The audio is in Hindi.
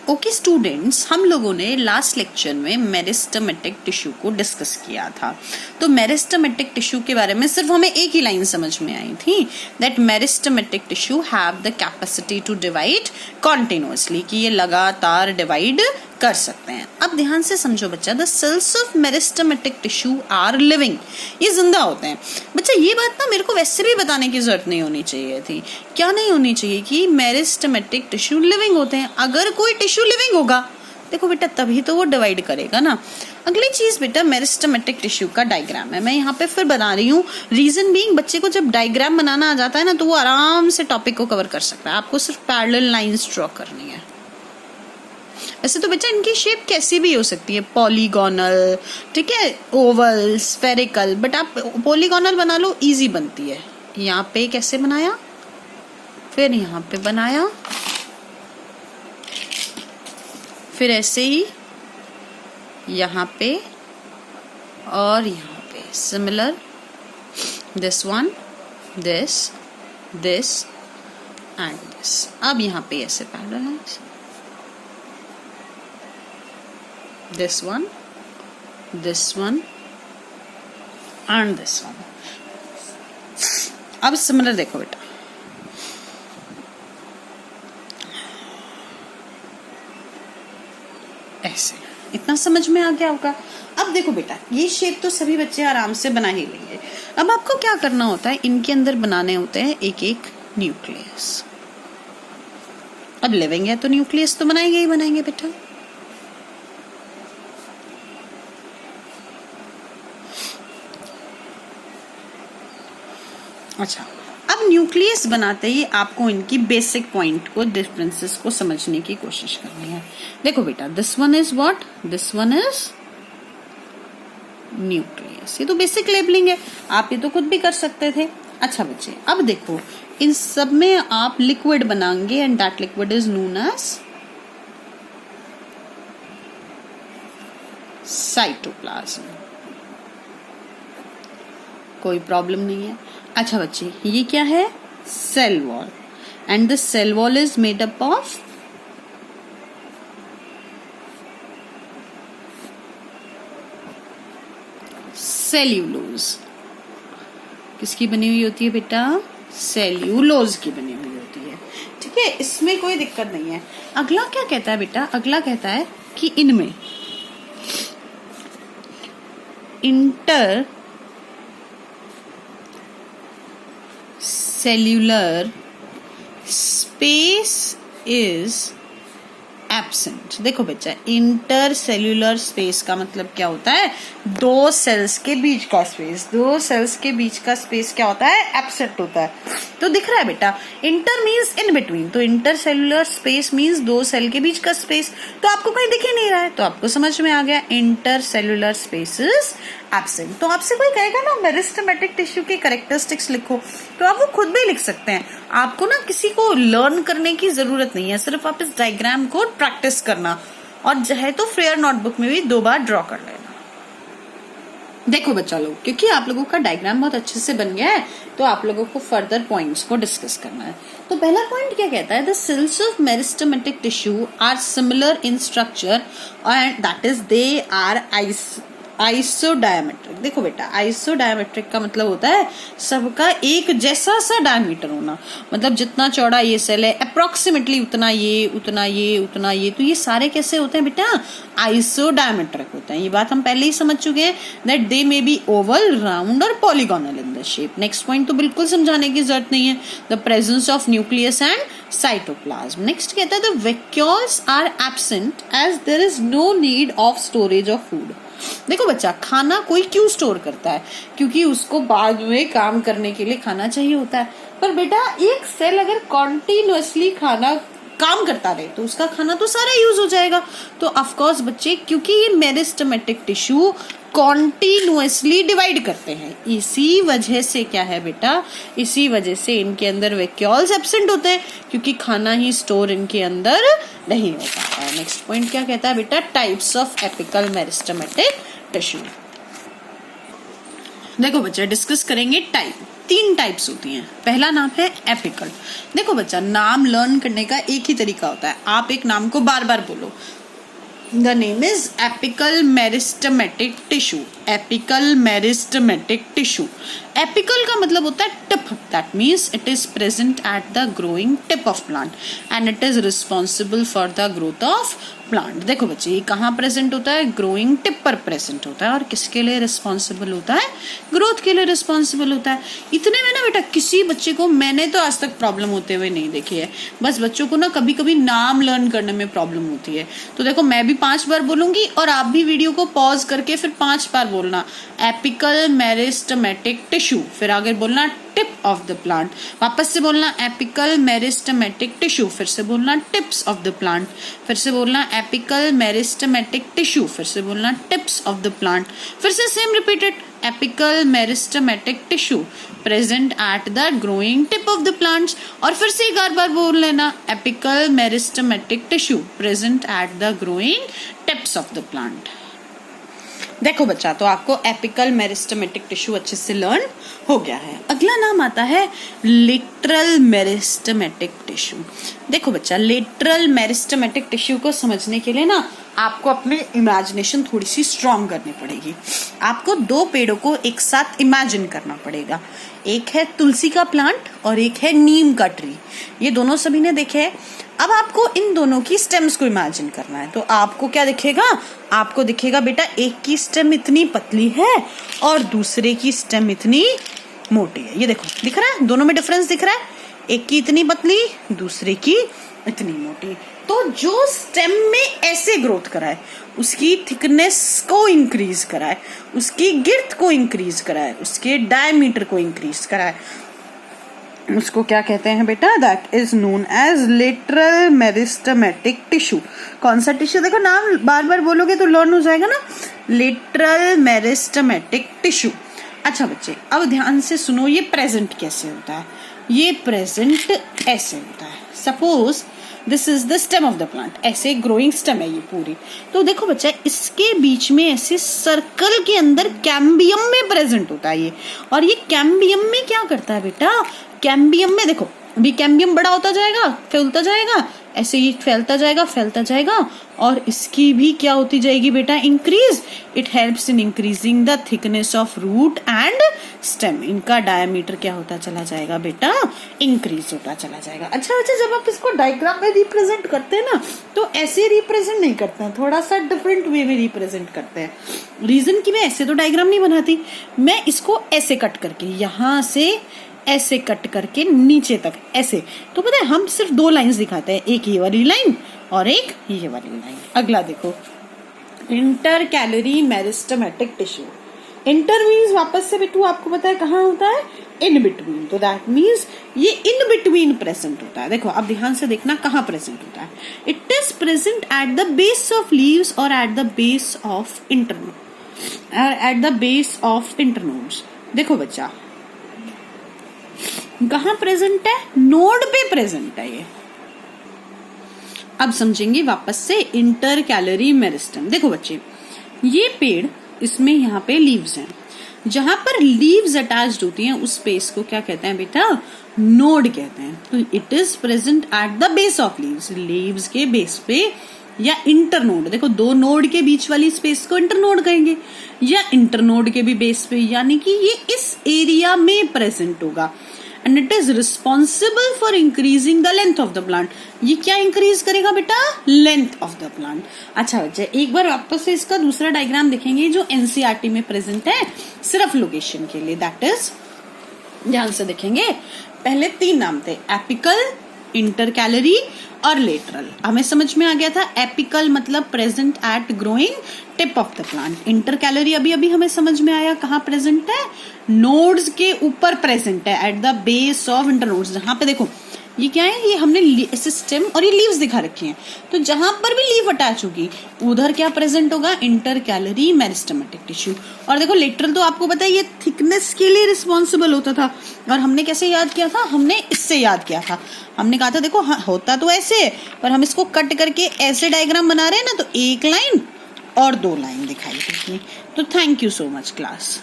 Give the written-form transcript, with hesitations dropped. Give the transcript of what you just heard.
ओके स्टूडेंट्स, हम लोगों ने लास्ट लेक्चर में मेरिस्टेमेटिक टिश्यू को डिस्कस किया था। तो मेरिस्टेमेटिक टिश्यू के बारे में सिर्फ हमें एक ही लाइन समझ में आई थी, that meristematic tissue have the capacity to divide continuously, कि ये लगातार डिवाइड कर सकते हैं। अब ध्यान से समझो बच्चा, the cells of meristematic tissue are living, ये जिंदा होते हैं। बच्चा ये बात ना मेरे को वैसे भी बताने की जरूरत नहीं होनी चाहिए थी। क्या नहीं होनी चाहिए? कि मेरिस्टेमेटिक टिश्यू लिविंग होते हैं। अगर कोई टिश्यू लिविंग होगा, देखो बेटा, तभी तो वो डिवाइड करेगा ना। अगली चीज बेटा, मेरिस्टेमेटिक टिश्यू का डायग्राम है। मैं यहाँ पे फिर बना रही हूँ, रीजन बीइंग बच्चे को जब डायग्राम बनाना आ जाता है ना, तो वो आराम से टॉपिक को कवर कर सकता है। आपको सिर्फ पैरेलल लाइंस ड्रॉ करनी है। वैसे तो बच्चा इनकी शेप कैसी भी हो सकती है, पॉलीगोनल, ठीक है, ओवल, स्फेरिकल, बट आप पॉलीगोनल बना लो, इजी बनती है। यहाँ पे कैसे बनाया, फिर यहाँ पे बनाया, फिर ऐसे ही यहाँ पे और यहाँ पे, similar this one, this and this. अब यहाँ पे ऐसे पैरेलल है, this one and this one। अब सिमिलर देखो बेटा, ऐसे, इतना समझ में आ गया होगा। अब देखो बेटा, ये शेप तो सभी बच्चे आराम से बना ही लेंगे। अब आपको क्या करना होता है, इनके अंदर बनाने होते हैं एक एक न्यूक्लियस। अब लिविंग है तो न्यूक्लियस तो बनाएंगे ही बनाएंगे बेटा। अच्छा, अब न्यूक्लियस बनाते ही आपको इनकी बेसिक पॉइंट को, डिफरेंसेस को समझने की कोशिश करनी है। देखो बेटा, this one is what, this one is nucleus. ये तो बेसिक लेबलिंग है, आप ये तो खुद भी कर सकते थे। अच्छा बच्चे, अब देखो, इन सब में आप लिक्विड बनाएंगे and that liquid is known as cytoplasm. कोई प्रॉब्लम नहीं है। अच्छा बच्चे, ये क्या है, cell wall, and this cell wall is made up of cellulose. किसकी बनी हुई होती है बेटा, सेल्यूलोज की बनी हुई होती है। ठीक है, इसमें कोई दिक्कत नहीं है। अगला क्या कहता है बेटा, अगला कहता है कि इनमें inter cellular space is absent। देखो बच्चा, इंटर सेल्यूलर स्पेस का मतलब क्या होता है, दो सेल्स के बीच का स्पेस। दो सेल्स के बीच का स्पेस क्या होता है, एब्सेंट होता है। तो दिख रहा है बेटा, इंटर मीन्स इन बिटवीन, तो इंटर सेल्यूलर स्पेस मीन्स दो सेल के बीच का स्पेस। तो आपको कहीं दिख ही नहीं रहा है, तो आपको समझ में आ गया, inter cellular space is absent. तो आपसे कोई कहेगा ना मेरिस्टेमेटिक टिश्यू के कैरेक्टरिस्टिक्स लिखो, तो आप वो खुद भी लिख सकते हैं। आपको ना किसी को लर्न करने की जरूरत नहीं है, सिर्फ आप इस डायग्राम को प्रैक्टिस करना, और चाहे तो फ्रेयर नोटबुक में भी 2 बार ड्रॉ कर लेना। देखो बच्चा लोग, क्योंकि आप लोगों का डायग्राम बहुत अच्छे से बन गया है, तो आप लोगों को फर्दर पॉइंट्स को डिस्कस करना है। तो पहला पॉइंट क्या कहता है, the cells of meristematic tissue are similar in structure and that is they are isodiametric. देखो बेटा, आइसोडायमेट्रिक का मतलब होता है सबका एक जैसा सा डायमीटर होना, मतलब जितना चौड़ा ये सेल है अप्रोक्सीमेटली उतना ये, उतना ये, उतना ये। तो ये सारे कैसे होते हैं बेटा, आइसोडायमेट्रिक होते हैं। ये बात हम पहले ही समझ चुके हैं, that they may be oval, round और polygonal in the shape. Next point तो बिल्कुल समझाने की जरूरत नहीं है, the presence of nucleus and cytoplasm. Next कहता है the vacuoles are absent as there is no need of storage of food. देखो बच्चा, खाना कोई क्यों स्टोर करता है, क्योंकि उसको बाद में काम करने के लिए खाना चाहिए होता है। पर बेटा, एक सेल अगर कॉन्टिन्यूअसली खाना काम करता रहे तो उसका खाना तो सारा यूज हो जाएगा। तो ऑफ कोर्स बच्चे, क्योंकि ये मेरिस्टेमेटिक टिश्यू कॉन्टिन्यूअसली डिवाइड करते हैं, इसी वजह से क्या है बेटा, इसी वजह से इनके अंदर वैक्यूल्स एब्सेंट होते हैं, क्योंकि खाना ही स्टोर इनके अंदर नहीं हो पाता है। नेक्स्ट पॉइंट क्या कहता है बेटा, types of apical meristematic tissue. देखो बच्चा, डिस्कस करेंगे टाइप। तीन टाइप्स होती हैं। पहला नाम है एपिकल। देखो बच्चा, नाम लर्न करने का एक ही तरीका होता है, आप एक नाम को बार बार बोलो। The name is apical meristematic tissue. Apical meristematic tissue. Apical का मतलब होता है tip. That means it is present at the growing tip of plant and it is responsible for the growth of plant. देखो बच्चे, ये कहाँ प्रेजेंट होता है? ग्रोइंग टिप पर प्रेजेंट होता है। और किसके लिए रिस्पॉन्सिबल होता है? ग्रोथ के लिए रिस्पॉन्सिबल होता है। इतने में ना बेटा किसी बच्चे को मैंने तो आज तक प्रॉब्लम होते हुए नहीं देखी है। बस बच्चों को ना कभी कभी नाम लर्न करने में प्रॉब्लम होती है। तो देखो, मैं भी 5 बार बोलूंगी और आप भी वीडियो को पॉज करके फिर 5 बार बोलना। एपिकल मेरिस्टेमेटिक टिश्यू, फिर आगे बोलना टिप ऑफ द प्लांट, वापस से बोलना एपिकल मेरिस्टेमेटिक टिश्यू, फिर से बोलना टिप्स ऑफ द प्लांट, फिर से बोलना एपिकल मेरिस्टेमेटिक टिश्यू, फिर से बोलना टिप्स ऑफ द प्लांट, फिर से same repeated apical meristematic tissue present at the growing tip of the plants, और फिर से 11 बार बोल लेना apical meristematic tissue present at the growing tips of the plant. देखो बच्चा, तो आपको एपिकल मेरिस्टेमेटिक टिश्यू अच्छे से लर्न हो गया है। अगला नाम आता है लेटरल मेरिस्टेमेटिक टिश्यू। देखो बच्चा, लेटरल मेरिस्टेमेटिक टिश्यू को समझने के लिए ना आपको अपनी इमेजिनेशन थोड़ी सी स्ट्रॉन्ग करनी पड़ेगी। आपको 2 पेड़ों को एक साथ इमेजिन करना पड़ेगा। एक है तुलसी का प्लांट और एक है नीम का ट्री। ये दोनों सभी ने देखे हैं। अब आपको इन दोनों की स्टेम्स को इमेजिन करना है। तो आपको क्या दिखेगा? आपको दिखेगा बेटा, एक की स्टेम इतनी पतली है और दूसरे की स्टेम इतनी मोटी है। ये देखो, दिख रहा है? दोनों में डिफरेंस दिख रहा है। एक की इतनी पतली, दूसरे की इतनी मोटी। तो जो स्टेम में ऐसे ग्रोथ कराए, उसकी थिकनेस को इंक्रीज कराए, उसकी गिर्थ को इंक्रीज कराए, उसके डायमीटर को इंक्रीज कराए, उसको क्या कहते हैं बेटा? That is known as lateral meristematic tissue. कौन सा टिश्यू? देखो, नाम बार बार बोलोगे तो लर्न हो जाएगा ना। Lateral meristematic tissue. अच्छा बच्चे, अब ध्यान से सुनो, ये प्रेजेंट कैसे होता है? ये प्रेजेंट ऐसे होता है। Suppose this is the stem of the plant, ऐसे ग्रोइंग स्टेम है ये पूरी। तो देखो बच्चा, इसके बीच में ऐसे सर्कल के अंदर कैम्बियम में प्रेजेंट होता है ये। और ये कैम्बियम में क्या करता है बेटा? कैम्बियम में देखो, अभी कैम्बियम बड़ा होता जाएगा, फैलता जाएगा, ऐसे ही फैलता जाएगा और इसकी भी क्या होती जाएगी बेटा? Increase. It helps in increasing the thickness of root and stem. इनका डायमीटर क्या होता चला जाएगा बेटा? इंक्रीज होता चला जाएगा। अच्छा, जब आप इसको डायग्राम में रिप्रेजेंट करते हैं ना, तो ऐसे रिप्रेजेंट नहीं करते हैं, थोड़ा सा डिफरेंट वे में रिप्रेजेंट करते हैं। रीजन कि मैं ऐसे तो डायग्राम नहीं बनाती, मैं इसको ऐसे कट करके, यहाँ से ऐसे कट करके नीचे तक ऐसे। तो पता है, हम सिर्फ 2 लाइंस दिखाते हैं, एक ये वाली लाइन और एक ये वाली लाइन। अगला देखो, inter calorie meristematic tissue. Inter means वापस से बिट्टू आपको पता है कहाँ होता है? In between. तो दैट मीन्स ये इन बिटवीन प्रेजेंट होता है। देखो, अब ध्यान से देखना कहाँ प्रेजेंट होता है। It is present at the base of leaves और at the base of internodes. देखो बच्चा, कहाँ प्रेजेंट है? नोड पे प्रेजेंट है ये। अब समझेंगे वापस से इंटर कैलोरी मेरिस्टेम। देखो बच्चे, ये पेड़, इसमें यहाँ पे लीव्स हैं। जहां पर लीव्स अटैच्ड होती हैं उस स्पेस को क्या कहते हैं बेटा? नोड कहते हैं। तो it is present at the base of leaves, leaves के बेस पे, या इंटरनोड। देखो, 2 नोड के बीच वाली स्पेस को इंटरनोड कहेंगे, या इंटरनोड के भी बेस पे, यानी कि ये इस एरिया में प्रेजेंट होगा। And it is responsible for increasing the length of the plant. ये क्या इंक्रीज करेगा बेटा? Length of the plant. अच्छा बच्चे, एक बार वापस से इसका दूसरा डायग्राम देखेंगे जो एनसीईआरटी में प्रेजेंट है, सिर्फ लोकेशन के लिए। दैट इज, ध्यान से देखेंगे, पहले 3 नाम थे, एपिकल, इंटर कैलोरी और लेटरल। हमें समझ में आ गया था। एपिकल मतलब present at growing tip of the plant. Inter calorie अभी हमें समझ में आया कहाँ प्रेजेंट है? नोड्स के ऊपर प्रेजेंट है, eight the base of internodes. जहां पे देखो, ये क्या है? ये हमने स्टेम और ये लीव्स दिखा रखी हैं। तो जहां पर भी लीव अटैच होगी उधर क्या प्रेजेंट होगा? Inter calorie meristematic tissue. और देखो, लेटरल तो आपको पता है ये थिकनेस के लिए रिस्पॉन्सिबल होता था। और हमने कैसे याद किया था? हमने इससे याद किया था। हमने कहा था देखो, हाँ, होता तो ऐसे, पर हम इसको कट करके ऐसे डायग्राम बना रहे हैं ना, तो 1 लाइन और 2 लाइन दिखाई देगी। तो thank you so much class.